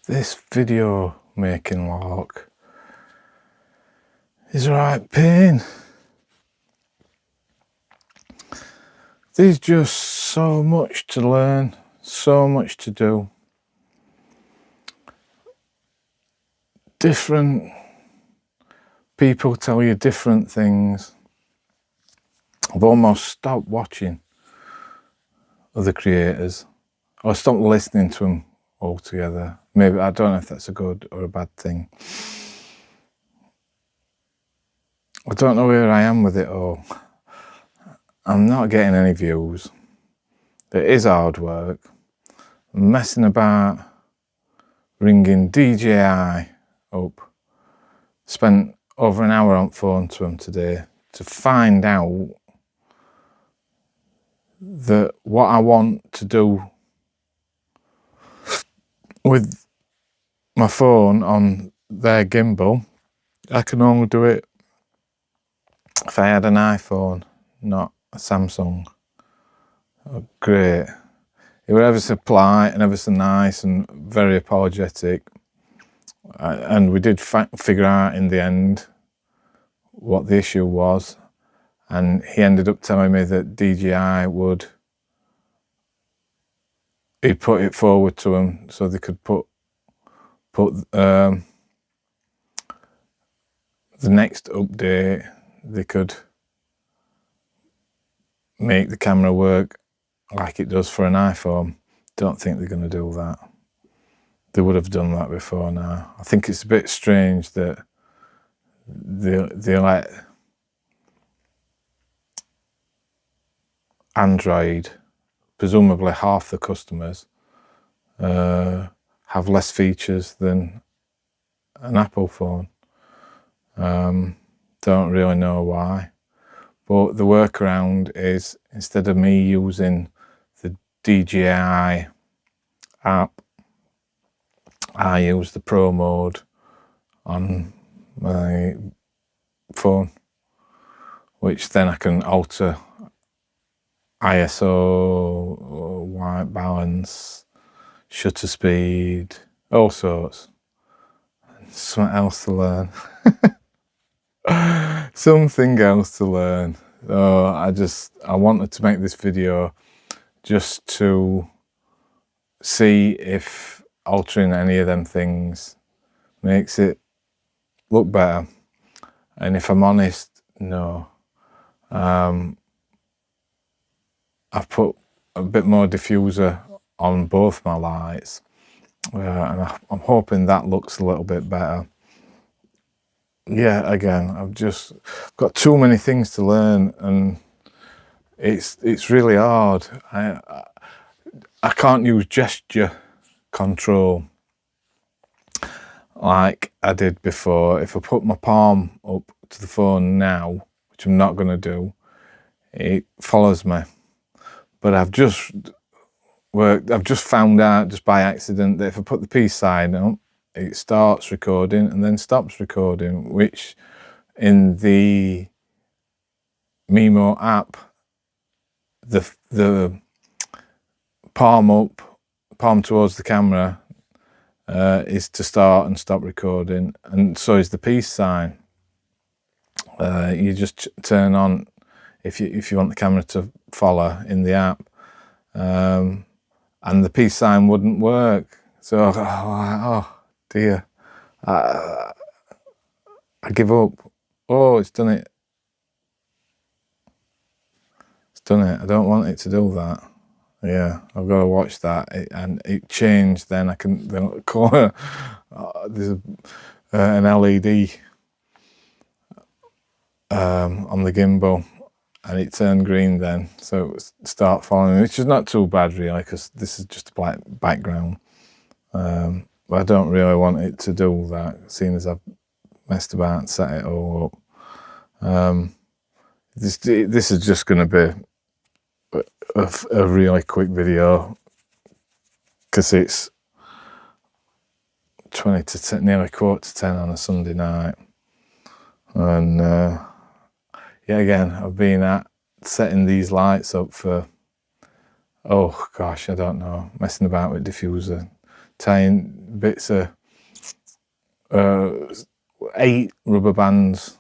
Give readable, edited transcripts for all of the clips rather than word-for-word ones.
This video making lark is a right pain. There's just so much to learn, so much to do. Different people tell you different things. I've almost stopped watching other creators, or stopped listening to them altogether. Maybe, I don't know if that's a good or a bad thing. I don't know where I am with it all. I'm not getting any views. It is hard work. I'm messing about, ringing DJI up. Spent over an hour on phone to him today to find out that what I want to do with my phone on their gimbal, I can only do it if I had an iPhone, not a Samsung. Oh, great. He was ever so polite and ever so nice and very apologetic. And we did figure out in the end what the issue was. And he ended up telling me that DJI he'd put it forward to them so they could put the next update, they could make the camera work like it does for an iPhone. Don't think they're going to do that. They would have done that before now. I think it's a bit strange that they let Android, presumably half the customers, have less features than an Apple phone. Don't really know why, but the workaround is, instead of me using the DJI app, I use the Pro mode on my phone, which then I can alter ISO, white balance, shutter speed, all sorts. Something else to learn. Something else to learn. So I wanted to make this video just to see if altering any of them things makes it look better. And if I'm honest, no. I've put a bit more diffuser on both my lights, and I'm hoping that looks a little bit better. Yeah, again, I've just got too many things to learn, and it's really hard. I can't use gesture control like I did before. If I put my palm up to the phone now, which I'm not going to do, it follows me. But I've just found out just by accident that if I put the peace sign up, it starts recording and then stops recording, which in the Mimo app, the palm up, palm towards the camera, is to start and stop recording, and so is the peace sign. You just turn on if you want the camera to follow in the app, and the peace sign wouldn't work. So oh dear, I give up. Oh, it's done it. It's done it. I don't want it to do that. Yeah, I've got to watch that. And it changed. Then I can corner. There's an LED on the gimbal, and it turned green then, so it start following, which is not too bad really, because this is just a black background. But I don't really want it to do that, seeing as I've messed about and set it all up. This is just going to be a really quick video, because it's 20 to 10, nearly 9:45 on a Sunday night, and yeah, again, I've been at setting these lights up for, oh gosh, I don't know, messing about with diffuser, bits of 8 rubber bands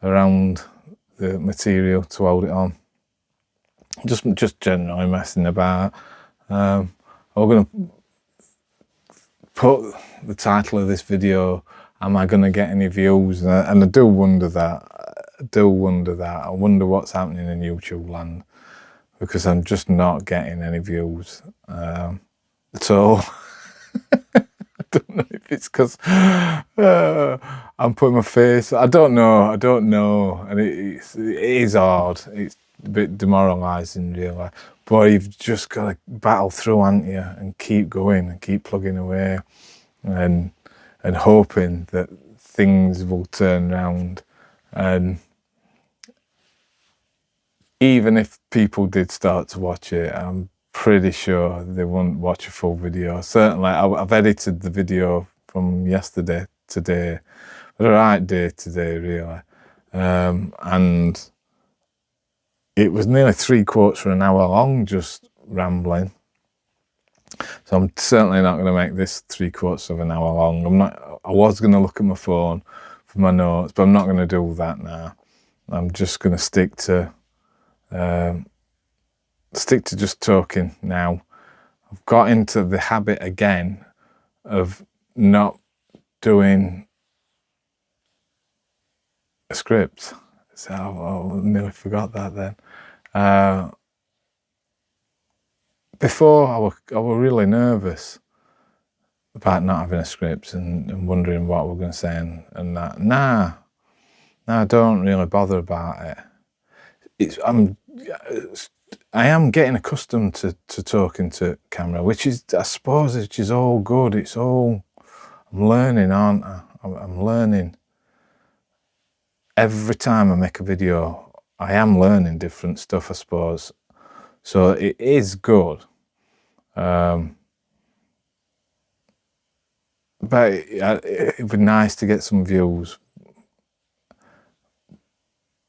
around the material to hold it on. Just generally messing about. I'm going to put the title of this video, am I going to get any views? And I do wonder that. I wonder what's happening in YouTube land, because I'm just not getting any views at all. I don't know if it's because I'm putting my face. I don't know, and it is hard. It's a bit demoralising, really. But you've just got to battle through, haven't you, and keep going and keep plugging away, and hoping that things will turn around. And even if people did start to watch it, I'm pretty sure they won't watch a full video. Certainly, I've edited the video from yesterday today, the right day today, really, and it was nearly 3/4 of an hour long, just rambling. So I'm certainly not going to make this 3/4 of an hour long. I was going to look at my phone for my notes, but I'm not going to do that now. I'm just going to stick to just talking now. I've got into the habit again of not doing a script. So I nearly forgot that then. Before I was really nervous about not having a script and wondering what we're going to say and that. Nah, I don't really bother about it. I am getting accustomed to talking to camera, which is, I suppose, which is all good. It's all, I'm learning, aren't I? I'm learning. Every time I make a video, I am learning different stuff, I suppose. So it is good. But it'd be nice to get some views.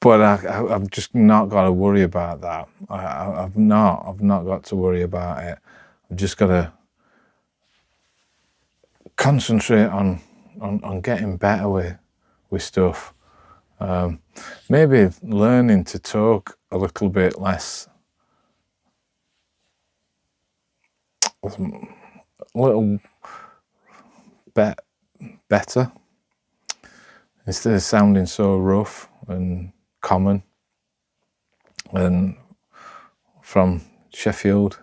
But I've just not got to worry about that. I've not got to worry about it. I've just got to concentrate on getting better with stuff. Maybe learning to talk a little bit less, a little better, instead of sounding so rough and common and from Sheffield.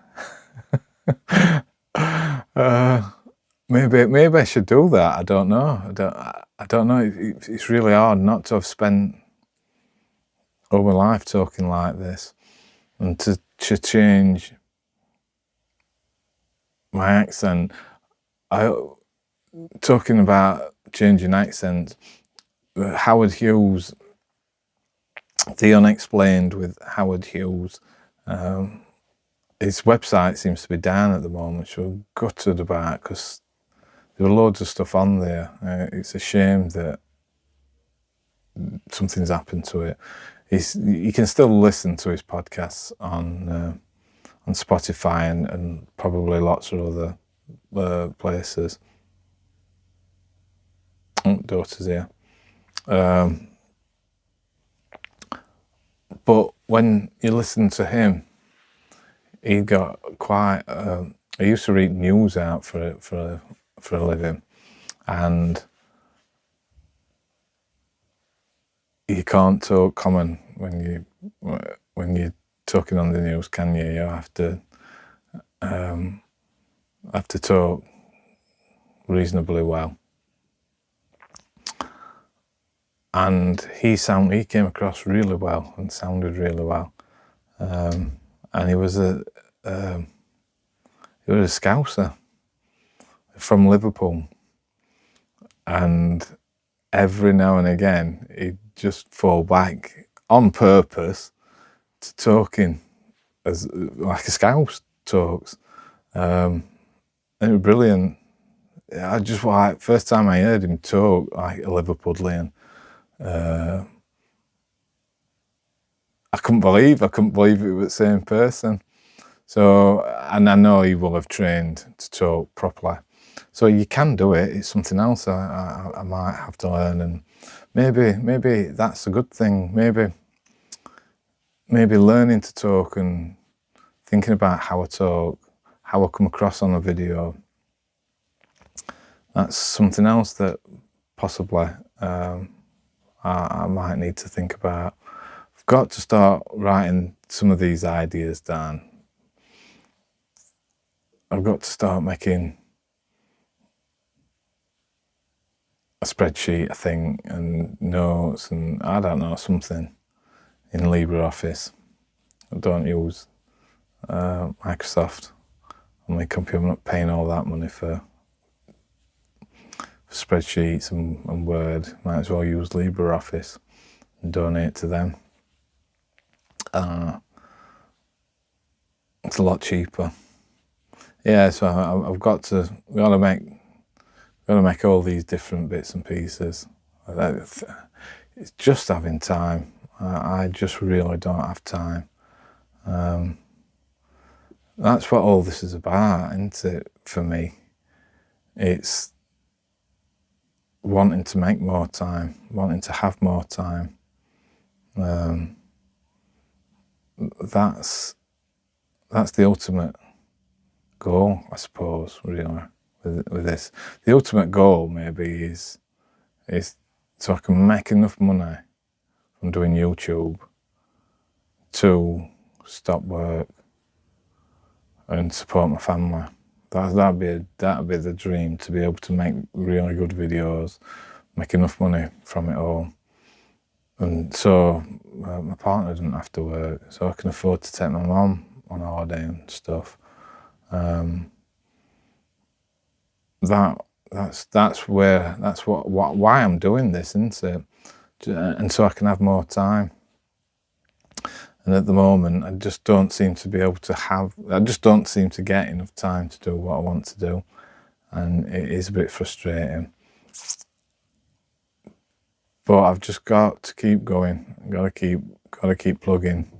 Maybe I should do that. I don't know. I don't know. It's really hard not to have spent all my life talking like this, and to change my accent. Talking about changing accents, Howard Hughes, The Unexplained with Howard Hughes, his website seems to be down at the moment, which we're gutted about, because there were loads of stuff on there. It's a shame that something's happened to it. You can still listen to his podcasts on Spotify and probably lots of other places. Daughter's here. But when you listen to him, he got quite. I used to read news out for a living, and you can't talk common when you're talking on the news, can you? You have to talk reasonably well. And he came across really well and sounded really well, and he was a Scouser from Liverpool, and every now and again he'd just fall back on purpose to talking as like a Scouse talks, and it was brilliant. I just first time I heard him talk like a Liverpudlian. I couldn't believe it was the same person. So, and I know he will have trained to talk properly. So you can do it. It's something else I might have to learn, and maybe that's a good thing. Maybe learning to talk and thinking about how I talk, how I come across on a video. That's something else that possibly I might need to think about. I've got to start writing some of these ideas down. I've got to start making a spreadsheet, I think, and notes, and I don't know, something in LibreOffice. I don't use Microsoft on my computer. I'm not paying all that money for spreadsheets and Word. Might as well use LibreOffice and donate to them. It's a lot cheaper. Yeah, so I've got to make all these different bits and pieces. It's just having time. I just really don't have time. That's what all this is about, isn't it, for me? It's wanting to make more time, wanting to have more time. That's the ultimate goal, I suppose, really, with this. The ultimate goal maybe is so I can make enough money from doing YouTube to stop work and support my family. That'd be the dream, to be able to make really good videos, make enough money from it all, and so my partner doesn't have to work, so I can afford to take my mum on holiday and stuff. That's why I'm doing this, isn't it? And so I can have more time. And at the moment, I just don't seem to get enough time to do what I want to do. And it is a bit frustrating. But I've just got to keep going. Got to keep plugging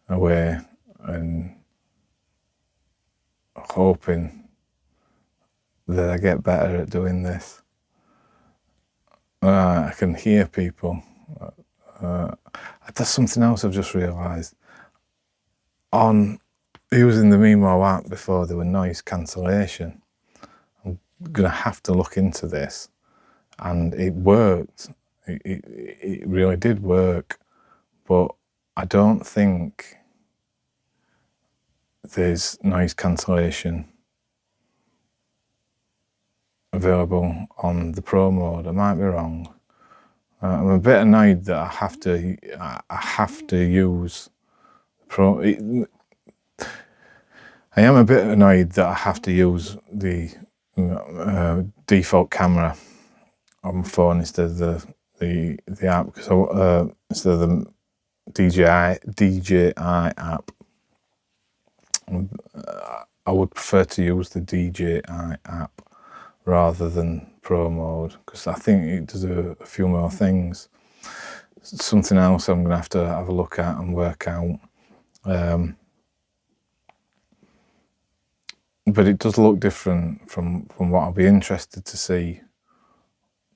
away and hoping that I get better at doing this. I can hear people. That's something else I've just realised. On using the Mimo app before, there were noise cancellation. I'm going to have to look into this. And it worked. It really did work. But I don't think there's noise cancellation available on the Pro mode. I might be wrong. I'm a bit annoyed that I have to use Pro. I am a bit annoyed that I have to use the default camera on my phone instead of the app, because instead of the DJI app. I would prefer to use the DJI app rather than Pro mode, because I think it does a few more things. Something else I'm going to have a look at and work out. But it does look different from what I'll be interested to see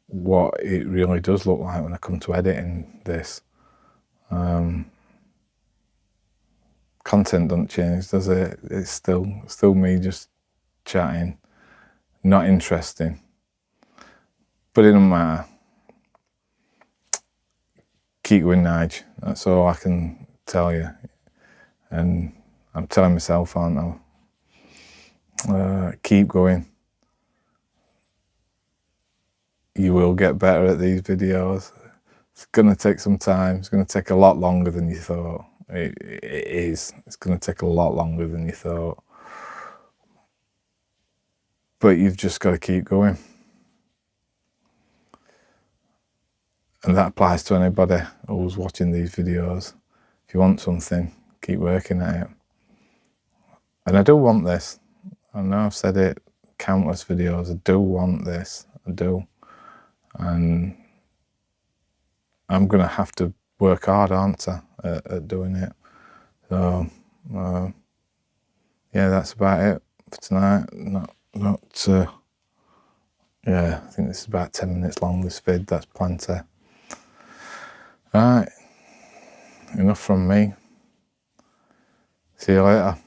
what it really does look like when I come to editing this. Content doesn't change, does it? It's still me just chatting, not interesting. But it doesn't matter. Keep going, Nige. That's all I can tell you. And I'm telling myself, aren't I? Keep going. You will get better at these videos. It's going to take some time. It's going to take a lot longer than you thought. It is. It's going to take a lot longer than you thought. But you've just got to keep going. And that applies to anybody who's watching these videos. If you want something, keep working at it. And I do want this. I know I've said it countless videos. I do want this. I do. And I'm going to have to work hard, aren't I, at doing it. So, yeah, that's about it for tonight. not yeah, I think this is about 10 minutes long, this vid. That's plenty. Right, enough from me. See you later.